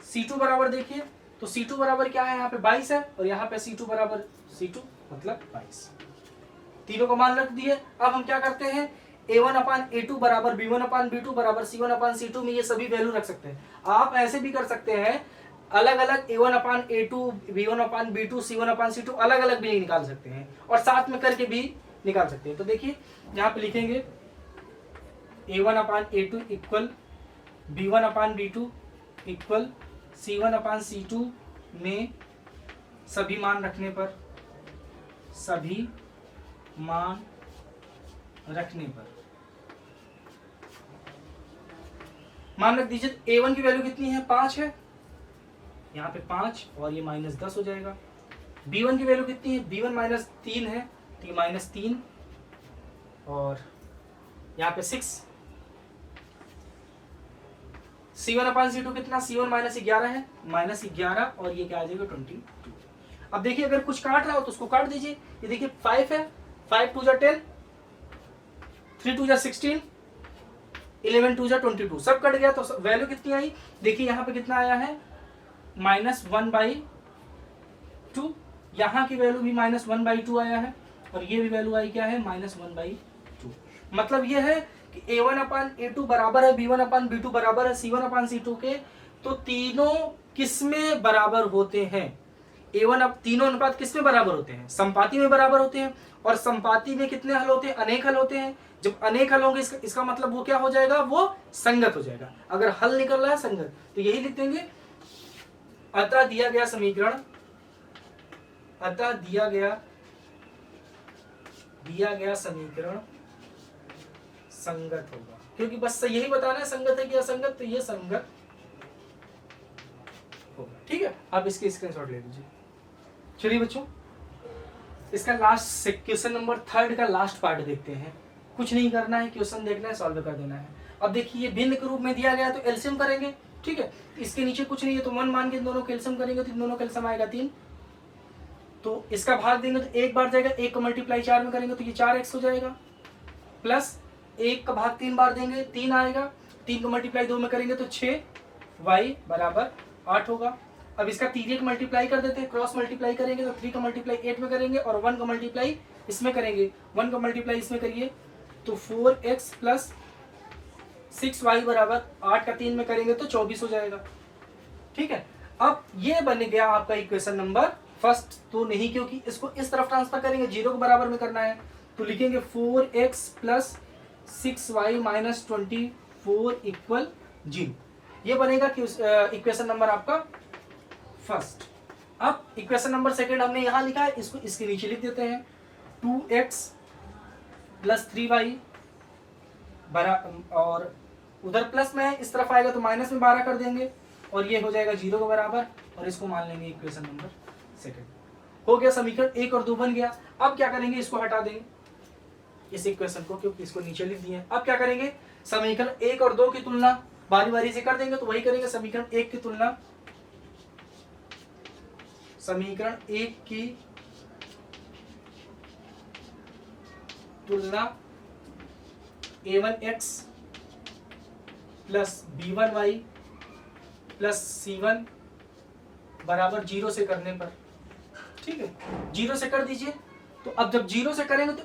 A: c2 बराबर देखिए, तो c2 बराबर क्या है, यहाँ पे 22 है और यहाँ पे c2 बराबर c2 मतलब 22। तीनों को मान रख दिए। अब हम क्या करते हैं, a1/a2 बराबर b1/b2 बराबर c1/c2 में ये सभी वैल्यू रख सकते हैं। आप ऐसे भी कर सकते हैं, अलग अलग a1/a2 b1/b2 c1/c2 अलग अलग भी निकाल सकते हैं और साथ में करके भी निकाल सकते हैं। तो देखिए यहाँ पे लिखेंगे a1/a2 equal b1/b2 equal c1/c2 में सभी मान रखने पर, सभी मान रखने पर मान रख दीजिए। a1 की वैल्यू कितनी है, 5 है, यहाँ पे 5 और ये -10 हो जाएगा। b1 की वैल्यू कितनी है, b1 -3 है तो ये -3 और यहाँ पे 6। c1/c2 कितना, c1 -11 है, -11 और ये क्या आ जाएगा 22। अब देखिए अगर कुछ काट रहा हो तो उसको काट दीजिए। ये देखिए 5 है, 5 2 10, 3 2 16, 11 2 जा 22, सब कट गया तो वैल्यू कितनी आई, देखिए यहाँ पे कितना आया है -1/2, यहाँ की वैल्यू भी -1/2 आया है, और ये भी वैल्यू आई क्या है -1/2। मतलब ये है कि A1/A2 बराबर है B1/B2 बराबर है C1/C2 के, तो तीनों किसमें बराबर होते हैं, A1 अब तीनों अनुपात किसमें बराबर होते हैं, संपाती में बराबर होते हैं, और संपाती में कितने हल होते हैं, अनेक हल होते हैं। जब अनेक हल होंगे इसका मतलब वो क्या हो जाएगा, वो संगत हो जाएगा। अगर हल निकल रहा है संगत तो यही लिख देंगे, अतः दिया गया समीकरण, अतः दिया गया समीकरण संगत होगा, क्योंकि बस यही बताना है संगत है कि असंगत, तो ये संगत होगा। ठीक है, आप इसके स्क्रीनशॉट ले लीजिए। चलिए बच्चों, इसका लास्ट क्वेश्चन नंबर 3 का लास्ट पार्ट देखते हैं। कुछ नहीं करना है, क्वेश्चन देखना है, सॉल्व कर देना है। अब देखिए ये भिन्न के रूप में दिया गया तो एलसीएम करेंगे, ठीक है। इसके नीचे कुछ नहीं है तो 1 मान के इन दोनों का एलसीएम करेंगे तो इन दोनों का एलसीएम आएगा 3। तो इसका भाग देंगे तो 1 बार जाएगा, 1 का मल्टीप्लाई 4 में करेंगे तो ये 4x हो जाएगा, प्लस 1 का भाग 3 बार देंगे 3 आएगा, 3 का मल्टीप्लाई 2 में करेंगे तो 6y बराबर 8 होगा। अब इसका 3 का मल्टीप्लाई कर देते हैं, क्रॉस मल्टीप्लाई करेंगे तो 3 का मल्टीप्लाई 8 में करेंगे और 1 का मल्टीप्लाई इसमें करेंगे, 1 का मल्टीप्लाई इसमें करिए तो 4x प्लस 6y बराबर 8 का 3 में करेंगे तो 24 हो जाएगा। ठीक है, अब ये बन गया आपका इक्वेशन नंबर फर्स्ट। तो नहीं, क्योंकि इसको इस तरफ ट्रांसफर करेंगे, 0 के बराबर में करना है, तो लिखेंगे 4x plus 6y minus 24 equal 0। ये बनेगा इक्वेशन नंबर आपका फर्स्ट। अब इक्वेशन नंबर सेकंड हमने यहाँ लिखा है, इसको इसके नीचे लिख देते हैं, 2x प्लस 3y और उधर प्लस में है, इस तरफ आएगा तो माइनस में 12 कर देंगे और ये हो जाएगा 0 के बराबर, और इसको मान लेंगे इक्वेशन नंबर सेकंड। हो गया, समीकरण 1 और 2 बन गया। अब क्या करेंगे, इसको हटा देंगे इस इक्वेशन को, क्योंकि इसको नीचे लिख दिए। अब क्या करेंगे, समीकरण 1 और 2 की तुलना बारी बारी से कर देंगे। तो वही करेंगे, समीकरण 1 की तुलना, समीकरण 1 की तुलना a1x plus b1y plus c1 बराबर 0 से करने पर, ठीक है, 0 से कर दीजिए। तो अब जब 0 से करेंगे तो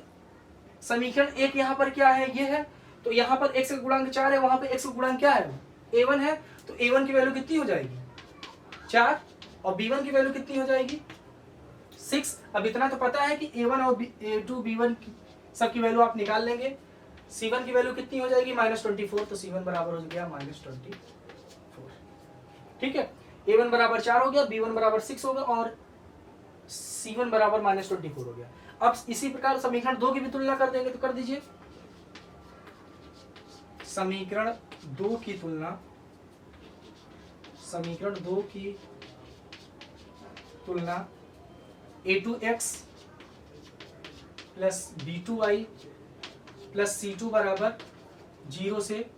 A: समीकरण 1 यहाँ पर क्या है, ये है, तो यहाँ पर x का गुणांक 4 है, वहां पे x का गुणांक क्या है, a1 है, तो a1 की वैल्यू कितनी हो जाएगी 4, और b1 की वैल्यू कितनी हो जाएगी 6। अब इतना तो पता है कि a1 और a2 b1 सबकी वैल्यू आप निकाल लेंगे। c1 की वैल्यू कितनी हो जाएगी -24, तो c1 बराबर हो गया -24। ठीक है, a1 बराबर 4 हो गया, b1 बराबर 6 होगा और c1 बराबर -24 हो गया। अब इसी प्रकार समीकरण 2 की भी तुलना कर देंगे, तो कर दीजिए, समीकरण 2 की तुलना, समीकरण 2 की तुलना a2x plus b2y plus c2 बराबर 0 से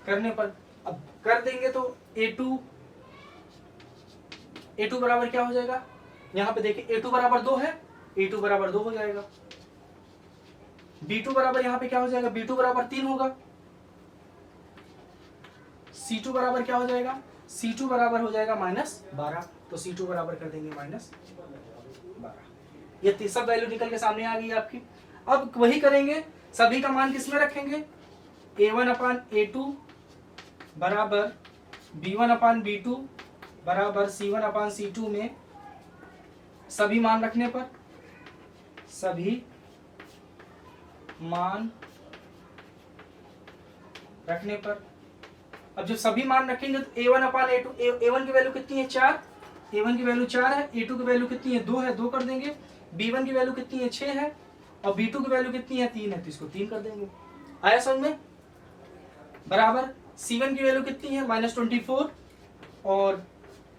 A: करने पर, अब कर देंगे तो a2 बराबर क्या हो जाएगा, यहाँ पे देखिए a2 बराबर 2 है, a2 बराबर 2 हो जाएगा, b2 बराबर यहाँ पे क्या हो जाएगा, b2 बराबर 3 होगा, c2 बराबर क्या हो जाएगा, c2 बराबर हो जाएगा -12, तो c2 बराबर कर देंगे -12। ये सब वैल्यू निकल के सामने आ गई आपकी। अब वही करेंगे, सभी का मान किसमें रखेंगे, a1/a2 बराबर b1/b2 बराबर c1/c2 में सभी मान रखने पर, सभी मान रखने पर, अब जब सभी मान रखेंगे तो a1/a2, a1 की वैल्यू कितनी है 4, a1 की वैल्यू 4 है, a2 की वैल्यू कितनी है 2 है, 2 कर देंगे, b1 की वैल्यू कितनी है 6 है और b2 की वैल्यू कितनी है 3 है, तो इसको 3 कर देंगे। आया समझ में, बराबर c1 की वैल्यू कितनी है -24 और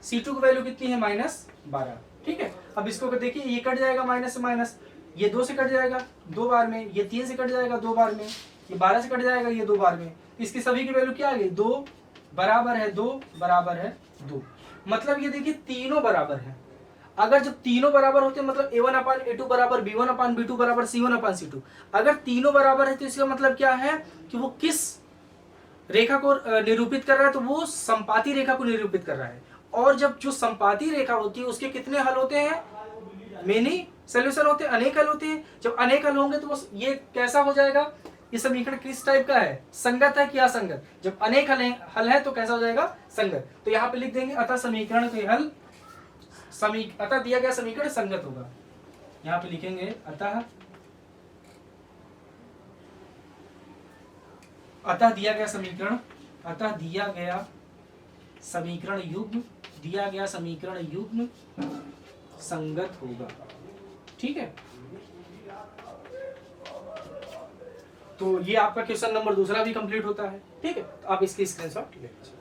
A: c2 की वैल्यू कितनी है -12। ठीक है, अब इसको देखिए, ये कट जाएगा माइनस से माइनस, ये 2 से कट जाएगा 2 बार में, ये 3 से कट जाएगा 2 बार में, ये 12 से कट जाएगा ये 2 बार में, इसकी सभी की वैल्यू क्या आ गई 2 बराबर है 2 बराबर है 2। मतलब ये देखिए तीनों बराबर है। अगर जब तीनों बराबर होते हैं मतलब a1/a2 बराबर b1/b2 बराबर c1/c2, अगर तीनों बराबर है तो इसका मतलब क्या है कि वो किस रेखा को निरूपित कर रहा है, तो वो संपाती रेखा को निरूपित कर रहा है। और जब जो संपाती रेखा होती है उसके कितने हल होते हैं, मेनी सोल्यूशन होते हैं, अनेक हल होते हैं। जब अनेक हल होंगे तो वो ये कैसा हो जाएगा, ये समीकरण किस टाइप का है, संगत है कि असंगत। जब अनेक हल है तो कैसा हो जाएगा, संगत। तो यहाँ पे लिख देंगे अतः समीकरण के हल अतः दिया गया समीकरण संगत होगा। यहाँ पे लिखेंगे अतः दिया गया समीकरण युग्म संगत होगा। ठीक है, तो ये आपका क्वेश्चन नंबर दूसरा भी कंप्लीट होता है। ठीक है, तो आप इसकी स्क्रीनशॉट ले लीजिए।